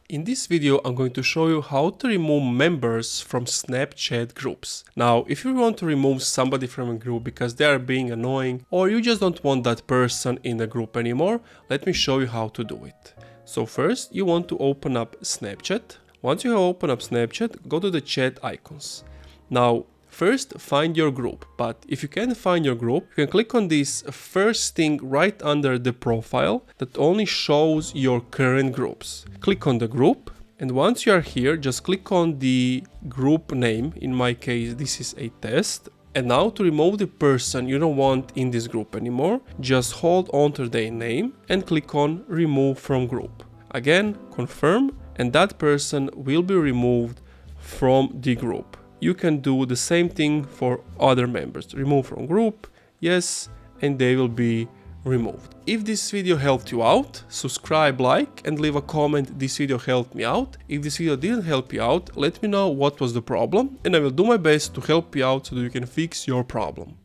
In this video, I'm going to show you how to remove members from Snapchat groups. Now, if you want to remove somebody from a group because they are being annoying or you just don't want that person in the group anymore, let me show you how to do it. So first, you want to open up Snapchat. Once you have opened up Snapchat, go to the chat icons. Now, first, find your group, but if you can't find your group, you can click on this first thing right under the profile that only shows your current groups. Click on the group, and once you are here, just click on the group name. In my case, this is a test. And now to remove the person you don't want in this group anymore, just hold on to their name and click on remove from group. Again, confirm, and that person will be removed from the group. You can do the same thing for other members. Remove from group, yes, and they will be removed. If this video helped you out, subscribe, like, and leave a comment. This video helped me out. If this video didn't help you out, let me know what was the problem, and I will do my best to help you out so that you can fix your problem.